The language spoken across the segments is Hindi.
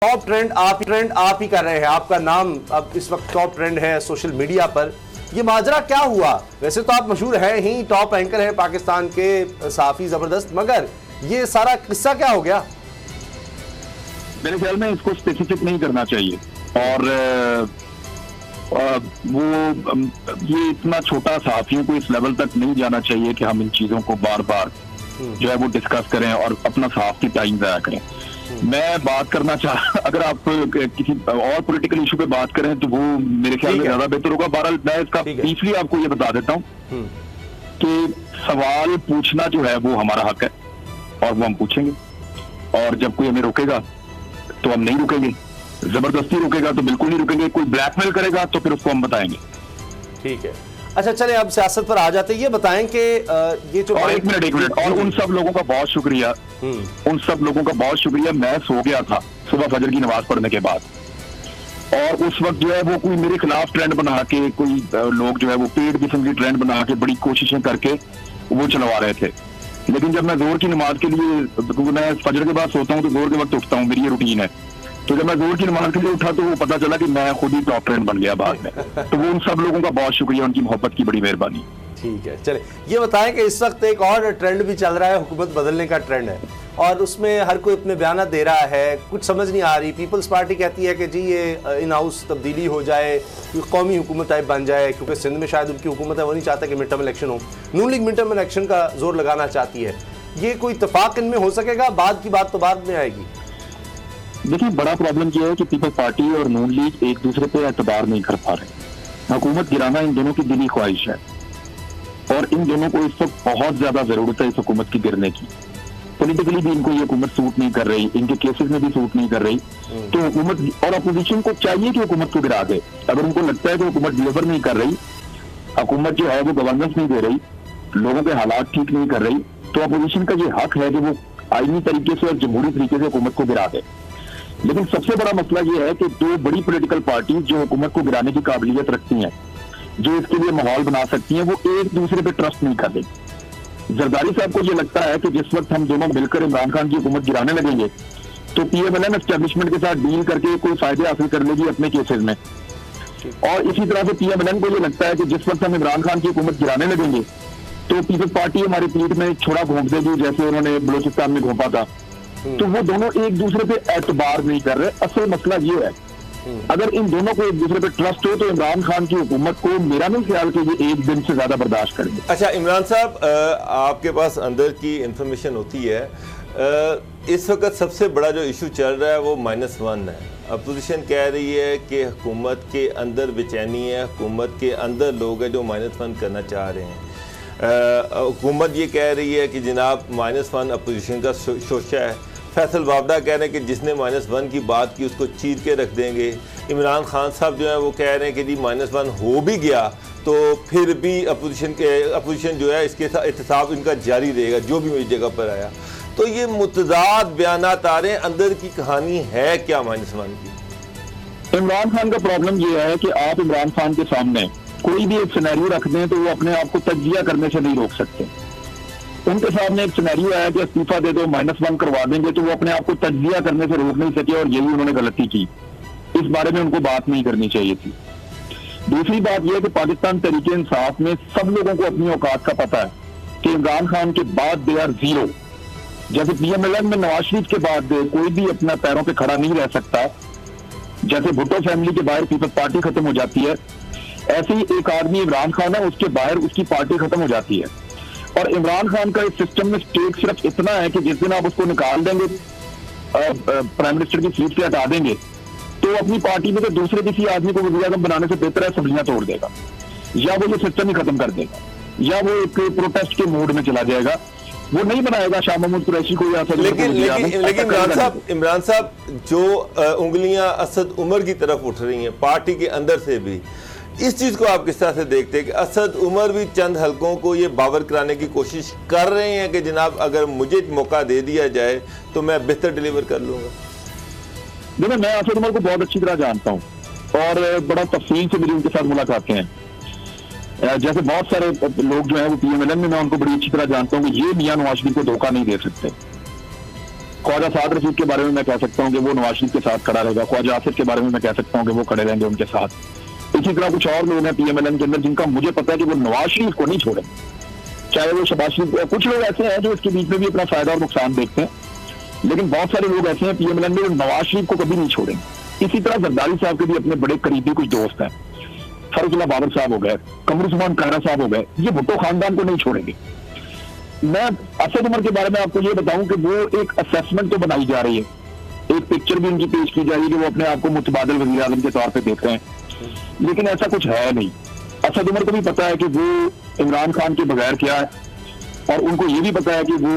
टॉप ट्रेंड आप ही कर रहे हैं, आपका नाम अब इस वक्त टॉप ट्रेंड है सोशल मीडिया पर। ये माजरा क्या हुआ? वैसे तो आप मशहूर हैं ही, टॉप एंकर हैं पाकिस्तान के सहाफी जबरदस्त, मगर ये सारा किस्सा क्या हो गया? मेरे ख्याल में इसको स्पेसिफिक नहीं करना चाहिए और वो ये इतना छोटा सहाफियों को इस लेवल तक नहीं जाना चाहिए कि हम इन चीजों को बार बार जो है वो डिस्कस करें और अपना सहाफी टाइम ज़ाया करें। मैं बात करना अगर आप किसी और पॉलिटिकल इशू पे बात करें तो वो मेरे ख्याल में ज्यादा बेहतर होगा। बहरहाल मैं इसका ब्रीफली आपको ये बता देता हूँ कि सवाल पूछना जो है वो हमारा हक है और वो हम पूछेंगे, और जब कोई हमें रोकेगा तो हम नहीं रुकेंगे, जबरदस्ती रुकेगा तो बिल्कुल नहीं रुकेंगे, कोई ब्लैकमेल करेगा तो फिर उसको हम बताएंगे। ठीक है, अच्छा चले अब सियासत पर आ जाते हैं। ये बताएं कि ये जो एक मिनट और उन सब लोगों का बहुत शुक्रिया, उन सब लोगों का बहुत शुक्रिया। मैं सो गया था सुबह फजर की नमाज पढ़ने के बाद, और उस वक्त जो है वो कोई मेरे खिलाफ ट्रेंड बना के, कोई लोग जो है वो पेड किस्म की ट्रेंड बना के बड़ी कोशिशें करके वो चलवा रहे थे। लेकिन जब मैं जोर की नमाज के लिए, क्योंकि मैं फजर के बाद सोता हूँ तो जोर के वक्त उठता हूँ, मेरी ये रूटीन है, तो जब मैं जोर की नमाज के लिए उठा तो वो पता चला कि मैं खुद ही टॉप ट्रेंड बन गया बाद में। तो वो उन सब लोगों का बहुत शुक्रिया, उनकी मोहब्बत की बड़ी मेहरबानी। ठीक है, चले ये बताएं कि इस वक्त एक और ट्रेंड भी चल रहा है, हुकूमत बदलने का ट्रेंड है, और उसमें हर कोई अपने बयान दे रहा है, कुछ समझ नहीं आ रही। पीपल्स पार्टी कहती है कि जी ये इन हाउस तब्दीली हो जाए, कौमी हुकूमत टाइप बन जाए, क्योंकि सिंध में शायद उनकी हुकूमत है, वो नहीं चाहता कि मिड टर्म इलेक्शन हो। नून लीग मिड टर्म इलेक्शन का जोर लगाना चाहती है। ये कोई इत्तेफाक इनमें हो सकेगा? बाद की बात तो बाद में आएगी। देखिए, बड़ा प्रॉब्लम यह है कि पीपल्स पार्टी और नून लीग एक दूसरे पे एतबार नहीं कर पा रहे। हुकूमत गिराना इन दोनों की दिली ख्वाहिश है और इन दोनों को इस वक्त बहुत ज्यादा जरूरत है इस हुकूमत की गिरने की। पॉलिटिकली भी इनको ये हुकूमत सूट नहीं कर रही, इनके केसेस में भी सूट नहीं कर रही। तो हुकूमत और अपोजिशन को चाहिए कि हुकूमत को गिरा दे। अगर उनको लगता है कि हुकूमत डिलीवर नहीं कर रही, हुकूमत जो है वो गवर्नेंस नहीं दे रही, लोगों के हालात ठीक नहीं कर रही, तो अपोजिशन का ये हक है कि वो आईनी तरीके से और जमहूरी तरीके से हुकूमत को गिरा दे। लेकिन सबसे बड़ा मसला ये है कि दो बड़ी पॉलिटिकल पार्टीज जो हुकूमत को गिराने की काबिलियत रखती हैं, जो इसके लिए माहौल बना सकती हैं, वो एक दूसरे पे ट्रस्ट नहीं कर रही। जरदारी साहब को ये लगता है कि जिस वक्त हम दोनों मिलकर इमरान खान की हुकूमत गिराने लगेंगे तो PMLN एस्टेब्लिशमेंट के साथ डील करके कोई फायदे हासिल कर लेगी अपने केसेस में, और इसी तरह से PMLN को ये लगता है कि जिस वक्त हम इमरान खान की हुकूमत गिराने लगेंगे तो पीपल्स पार्टी हमारी पीठ में छोड़ा घोंप देगी, जैसे उन्होंने बलूचिस्तान में घोंपा था। तो वो दोनों एक दूसरे पे एतबार नहीं कर रहे। असल मसला ये है, अगर इन दोनों को एक दूसरे पे ट्रस्ट हो तो इमरान खान की हुकूमत को मेरा नहीं ख्याल कि ये एक दिन से ज्यादा बर्दाश्त करेंगे। अच्छा इमरान साहब, आपके पास अंदर की इंफॉर्मेशन होती है, इस वक्त सबसे बड़ा जो इशू चल रहा है वो -1 है। अपोजिशन कह रही है कि हुकूमत के अंदर बेचैनी है, हुकूमत के अंदर लोग हैं जो -1 करना चाह रहे हैं। हुकूमत ये कह रही है कि जनाब -1 अपोजिशन का शोशा है। फैसल बावडा कह रहे हैं कि जिसने -1 की बात की उसको चीर के रख देंगे। इमरान खान साहब जो है वो कह रहे हैं कि जी -1 हो भी गया तो फिर भी अपोजिशन जो है इसके साथ एहतसाब इनका जारी रहेगा, जो भी मेरी जगह पर आया। तो ये मुतज़ाद बयानात आ रहे हैं, अंदर की कहानी है क्या -1 की? इमरान खान का प्रॉब्लम ये है कि आप इमरान खान के सामने कोई भी एक सिनेरियो रख दें तो वो अपने आप को तज्जिया करने से नहीं रोक सकते। उनके सामने एक सिनेरियो आया कि इस्तीफा दे दो, -1 करवा देंगे, तो वो अपने आप को तज्जिया करने से रोक नहीं सके, और यही उन्होंने गलती की। इस बारे में उनको बात नहीं करनी चाहिए थी। दूसरी बात यह है कि पाकिस्तान तहरीक इंसाफ में सब लोगों को अपनी औकात का पता है कि इमरान खान के बाद दे आर जीरो। जैसे PMLN में नवाज शरीफ के बाद कोई भी अपना पैरों पे खड़ा नहीं रह सकता, जैसे भुट्टो फैमिली के बाहर पीपल्स पार्टी खत्म हो जाती है, ऐसे ही एक आदमी इमरान खान है, उसके बाहर उसकी पार्टी खत्म हो जाती है। और इमरान खान का इस सिस्टम में स्टेक सिर्फ इतना है कि जिस दिन आप उसको निकाल देंगे, प्राइम मिनिस्टर की सीट से हटा देंगे, तो अपनी पार्टी में तो दूसरे किसी आदमी को वज़ीर आज़म बनाने से बेहतर है सब्जियां तोड़ देगा, या वो ये सिस्टम ही खत्म कर देगा, या वो एक प्रोटेस्ट के मोड में चला जाएगा। वो नहीं बनाएगा शाह महमूद कुरैशी को या लेकिन इमरान साहब जो उंगलियां असद उमर की तरफ उठ रही हैं पार्टी के अंदर से भी, इस चीज़ को आप किस तरह से देखते हैं कि असद उमर भी चंद हलकों को ये बावर कराने की कोशिश कर रहे हैं कि जनाब अगर मुझे मौका दे दिया जाए तो मैं बेहतर डिलीवर कर लूँगा? देखो, मैं असद उमर को बहुत अच्छी तरह जानता हूँ और बड़ा तफसील से मेरी उनके साथ मुलाकातें हैं। जैसे बहुत सारे लोग जो है वो PMLN में, मैं उनको बड़ी अच्छी तरह जानता हूँ कि ये मियां नवाज शरीफ को धोखा नहीं दे सकते। ख्वाजा साद रशीद के बारे में मैं कह सकता हूँ कि वो नवाज शरीफ के साथ खड़ा रहेगा, ख्वाजा आसिफ के बारे में मैं कह सकता हूँ कि वो खड़े रहेंगे उनके साथ। इसी तरह कुछ और लोग हैं पीएमएलएन के अंदर जिनका मुझे पता है कि वो नवाज शरीफ को नहीं छोड़ेंगे, चाहे वो शहबाज शरीफ। कुछ लोग ऐसे हैं जो इसके बीच में भी अपना फायदा और नुकसान देखते हैं, लेकिन बहुत सारे लोग ऐसे हैं पीएमएलएन में नवाज शरीफ को कभी नहीं छोड़ेंगे। इसी तरह जरदारी साहब के भी अपने बड़े करीबी कुछ दोस्त हैं, फरुखुल्लाह बाबर साहब हो गए, कमरुज़्ज़मान कायरा साहब हो गए, ये भुट्टो खानदान को नहीं छोड़ेंगे। मैं असद उमर के बारे में आपको ये बताऊं कि वो एक असेसमेंट तो बनाई जा रही है, एक पिक्चर भी उनकी पेश की जा रही है कि वो अपने आप को मुतबादिल वज़ीर आज़म के तौर पे देख रहे हैं, लेकिन ऐसा कुछ है नहीं। असद उमर को भी पता है कि वो इमरान खान के बगैर क्या है, और उनको ये भी पता है कि वो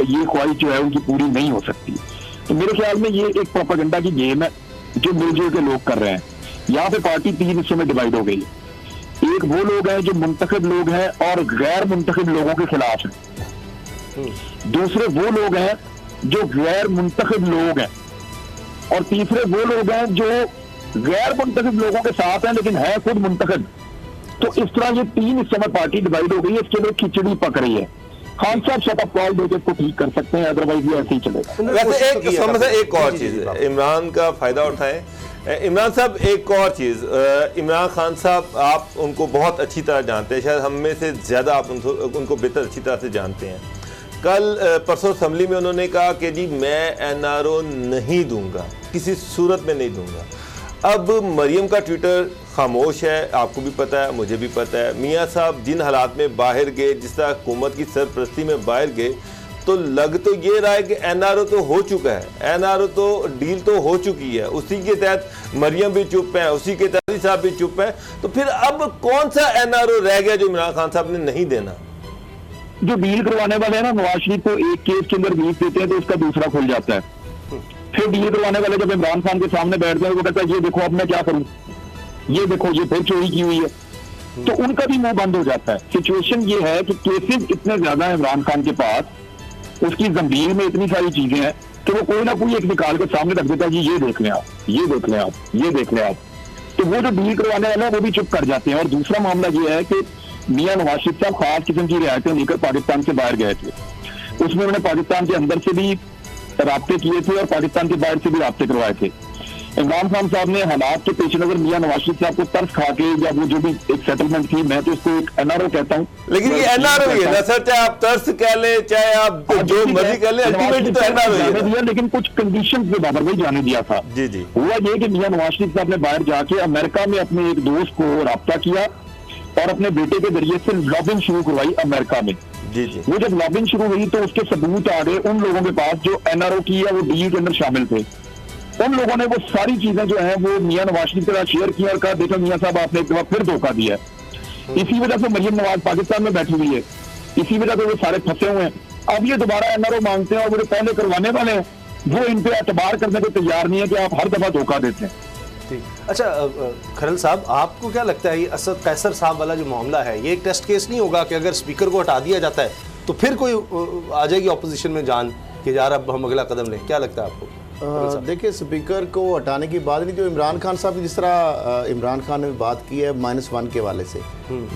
ये ख्वाहिश जो है उनकी पूरी नहीं हो सकती। तो मेरे ख्याल में ये एक प्रोपेगेंडा की गेम है जो मिलजुल के लोग कर रहे हैं। यहाँ पे पार्टी 3 हिस्सों में डिवाइड हो गई है। एक वो लोग हैं जो मुंतखब लोग हैं और गैर मुंतखब लोगों के खिलाफ हैं, दूसरे वो लोग हैं जो गैर मुंतखब लोग हैं, और तीसरे वो लोग हैं जो गैर मुंतखब लोगों के साथ हैं लेकिन है खुद मुंतखब। तो इस तरह ये 3 हिस्सों में पार्टी डिवाइड हो गई है। इसके लिए खिचड़ी पक रही है। खान साहब शटअप कॉल देकर इसको ठीक कर सकते हैं, अदरवाइज ये ऐसे ही चलेगा। वैसे एक समझ एक और चीज है, इमरान का फायदा उठाएं। इमरान साहब एक और चीज़, इमरान खान साहब आप उनको बहुत अच्छी तरह जानते हैं, शायद हम में से ज़्यादा आप उनको बेहतर अच्छी तरह से जानते हैं। कल परसों असम्बली में उन्होंने कहा कि जी मैं एनआरओ नहीं दूंगा, किसी सूरत में नहीं दूंगा। अब मरियम का ट्विटर खामोश है, आपको भी पता है, मुझे भी पता है। मियाँ साहब जिन हालात में बाहर गए, जिस तरह हुकूमत की सरपरस्ती में बाहर गए, तो लग तो ये रहा है कि एनआरओ तो हो चुका है, एनआरओ तो डील तो हो चुकी है, उसी के तहत मरियम भी चुप है, उसी के तहत साहब भी चुप है। तो फिर अब कौन सा एनआरओ रह गया जो इमरान खान साहब ने नहीं देना? जो डील करवाने वाले हैं ना, नवाज शरीफ को एक केस के अंदर 20 देते हैं तो उसका दूसरा खुल जाता है। फिर डील करवाने वाले जब इमरान खान के सामने बैठते हैं वो कहता है ये देखो अब मैं क्या करूं, ये देखो ये फिर चोरी की हुई है, तो उनका भी मुंह बंद हो जाता है। सिचुएशन ये है कि केसेस इतने ज्यादा है इमरान खान के पास, उसकी जमीर में इतनी सारी चीजें हैं कि वो कोई ना कोई एक निकाल के सामने रख देता है कि ये देख लें आप, ये देख लें आप, ये देख लें आप। तो वो जो डील करवाने वाले हैं वो भी चुप कर जाते हैं। और दूसरा मामला ये है कि मियां नवाज शरीफ साहब खास किस्म की रियायतें लेकर पाकिस्तान से बाहर गए थे, उसमें उन्होंने पाकिस्तान के अंदर से भी राब्ते किए थे और पाकिस्तान के बाहर से भी राब्ते करवाए थे। इमरान खान साहब ने हालात के पेश नजर मियां नवाज शरीफ साहब को तर्स खा के, या वो जो भी एक सेटलमेंट थी, मैं तो इसको एक एनआरओ कहता हूँ, लेकिन ये एनआरओ ही है ना सर, चाहे आप तर्स कह ले चाहे आप जो मर्जी कर ले, अल्टीमेटली तो एनआरओ ही है। लेकिन कुछ कंडीशंस में बाबर भाई जाने दिया था। जी जी, हुआ ये कि मियां नवाज शरीफ साहब ने बाहर जाके अमेरिका में अपने एक दोस्त को राब्ता किया और अपने बेटे के जरिए से लॉबिंग शुरू करवाई अमेरिका में। जी जी, वो जब लॉबिंग शुरू हुई तो उसके सबूत आ गए उन लोगों के पास जो एनआरओ की है वो डील के अंदर शामिल थे। उन लोगों ने वो सारी चीजें जो है वो मियां नवाज शरीफ के साथ शेयर किया और कहा देखो मियां साहब आपने एक बार फिर धोखा दिया है। इसी वजह से मरियम नवाज पाकिस्तान में बैठी हुई है, इसी वजह से वो सारे फंसे हुए हैं। अब ये दोबारा एनआरओ मांगते हैं और वो जो पहले करवाने वाले हैं वो इन पे एतबार करने को तैयार नहीं है कि आप हर दफा धोखा देते हैं। ठीक। अच्छा खरल साहब, आपको क्या लगता है ये असद कैसर साहब वाला जो मामला है, ये एक टेस्ट केस नहीं होगा कि अगर स्पीकर को हटा दिया जाता है तो फिर कोई आ जाएगी ऑपोजिशन में जान कि यार अब हम अगला कदम लें? क्या लगता है आपको? देखिए, स्पीकर को हटाने की बात नहीं, जो इमरान खान साहब, जिस तरह इमरान खान ने बात की है -1 के वाले से,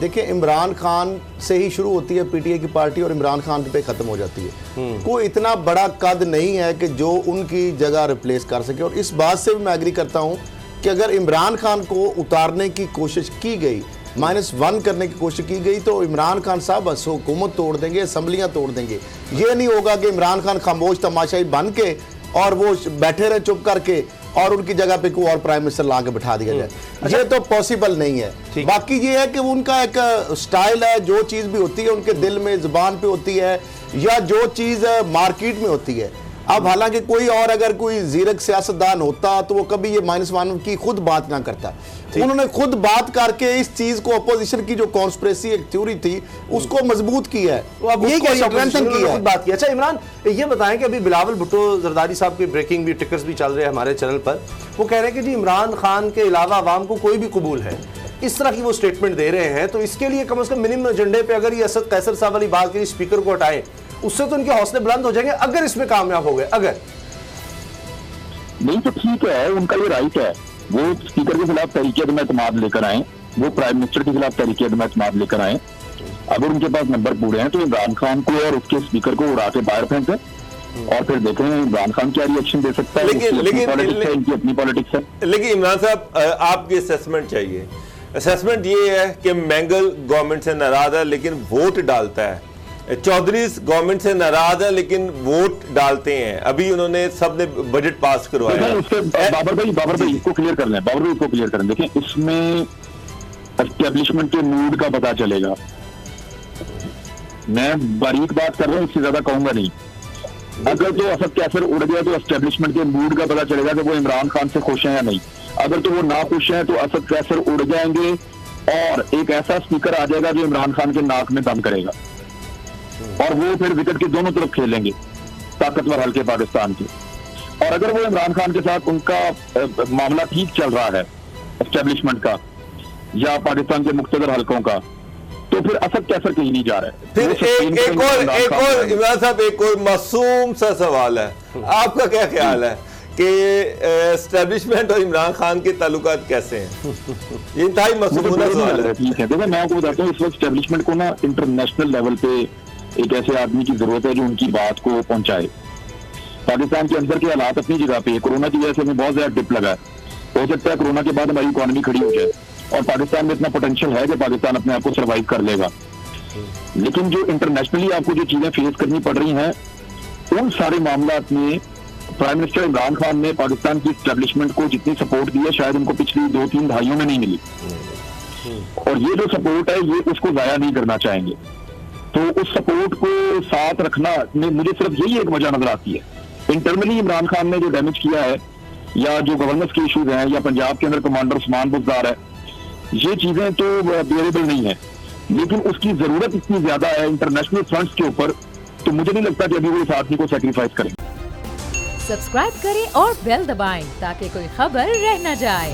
देखिए इमरान खान से ही शुरू होती है पीटीआई की पार्टी और इमरान खान पे ख़त्म हो जाती है। कोई इतना बड़ा कद नहीं है कि जो उनकी जगह रिप्लेस कर सके। और इस बात से भी मैं एग्री करता हूँ कि अगर इमरान खान को उतारने की कोशिश की गई, -1 करने की कोशिश की गई, तो इमरान खान साहब बस हुकूमत तोड़ देंगे, असम्बलियाँ तोड़ देंगे। ये नहीं होगा कि इमरान खान खामोश तमाशाई बन के और वो बैठे रहे चुप करके और उनकी जगह पे कोई और प्राइम मिनिस्टर ला के बिठा दिया जाए। ये तो पॉसिबल नहीं है। बाकी ये है कि उनका एक स्टाइल है, जो चीज़ भी होती है उनके दिल में, जुबान पे होती है, या जो चीज़ मार्केट में होती है। अब हालांकि कोई और अगर कोई जीरक सियासतदान होता तो वो कभी ये -1 की खुद बात ना करता। उन्होंने खुद बात करके इस चीज को, अपोजिशन की जो कॉन्स्पिरेसी एक थ्योरी थी उसको मजबूत किया है, बात की। अच्छा इमरान, ये बताएं कि अभी बिलावल भुट्टो जरदारी साहब की ब्रेकिंग भी टिकर्स भी चल रहे हैं हमारे चैनल पर, वो कह रहे हैं कि जी इमरान खान के अलावा आवाम को कोई भी कबूल है, इस तरह की वो स्टेटमेंट दे रहे हैं। तो इसके लिए कम से कम मिनिमम एजेंडे पे अगर ये असद कैसर साहब वाली बात की स्पीकर को हटाएं, उससे तो उनके हौसले बुलंद हो जाएंगे अगर इसमें कामयाब हो गए। अगर नहीं तो ठीक है, उनका ये राइट है, वो स्पीकर के खिलाफ तहरीक-ए-एतमाद लेकर आए, वो प्राइम मिनिस्टर के खिलाफ तहरीक-ए-एतमाद लेकर आए। अगर उनके पास नंबर पूरे हैं तो इमरान खान को और उसके स्पीकर को उड़ा के बाहर फेंके, और फिर देखें इमरान खान क्या रिएक्शन दे सकता है। इनकी अपनी पॉलिटिक्स है। लेकिन इमरान साहब आपकी असेसमेंट चाहिए। असेसमेंट ये है कि मैंगल गवर्नमेंट से नाराज है लेकिन वोट डालता है, चौधरी गवर्नमेंट से नाराज है लेकिन वोट डालते हैं। अभी उन्होंने सबने बजट पास करवाया। बाबर भाई इसको क्लियर कर लें, बाबर भाई इसको क्लियर करें। देखें इसमें एस्टेब्लिशमेंट के मूड का पता चलेगा। मैं बारीक बात कर रहा हूं, इससे ज्यादा कहूंगा नहीं। अगर तो असद कैसर उड़ गया तो एस्टेब्लिशमेंट के मूड का पता चलेगा कि वो इमरान खान से खुश हैं या नहीं। अगर तो वो ना खुश हैं तो असद कैसर उड़ जाएंगे और एक ऐसा स्पीकर आ जाएगा जो इमरान खान के नाक में दम करेगा और वो फिर विकेट के दोनों तरफ खेलेंगे ताकतवर हल्के पाकिस्तान के। और अगर वो इमरान खान के साथ उनका मामला ठीक चल रहा है एस्टेब्लिशमेंट का या पाकिस्तान के मुख्तदर हल्कों का, तो फिर असद कैसर कहीं नहीं जा रहा है। फिर एक और इमरान साहब एक और मासूम सा सवाल है, आपका क्या ख्याल है कि एस्टेब्लिशमेंट और इमरान खान के ताल्लुकात कैसे हैं? ये इंतहाई मासूम सवाल है। ठीक है, देखो मैं आपको बताता हूँ, इस वक्त एस्टेब्लिशमेंट को ना इंटरनेशनल लेवल पे एक ऐसे आदमी की जरूरत है जो उनकी बात को पहुंचाए। पाकिस्तान के अंदर के हालात अपनी जगह पे, कोरोना की वजह से हमें बहुत ज्यादा डिप लगा है। हो सकता है कोरोना के बाद हमारी इकोनॉमी खड़ी हो जाए और पाकिस्तान में इतना पोटेंशियल है कि पाकिस्तान अपने आप को सर्वाइव कर लेगा। लेकिन जो इंटरनेशनली आपको जो चीजें फेस करनी पड़ रही हैं, उन सारे मामलात में प्राइम मिनिस्टर इमरान खान ने पाकिस्तान की एस्टेब्लिशमेंट को जितनी सपोर्ट दी है शायद उनको पिछली 2-3 दहाइयों में नहीं मिली। और ये जो सपोर्ट है ये उसको जाया नहीं करना चाहेंगे। तो उस सपोर्ट को साथ रखना में मुझे सिर्फ यही एक वजह नजर आती है। इंटरनली इमरान खान ने जो डैमेज किया है या जो गवर्नेंस के इश्यूज हैं या पंजाब के अंदर कमांडर उस्मान बुज़दार है, ये चीजें तो बेरेबल नहीं है, लेकिन उसकी जरूरत इतनी ज्यादा है इंटरनेशनल फ्रंट्स के ऊपर, तो मुझे नहीं लगता कि अभी वो इस आदमी को सैक्रिफाइस करें। सब्सक्राइब करें और बेल दबाएं ताकि कोई खबर रह न जाए।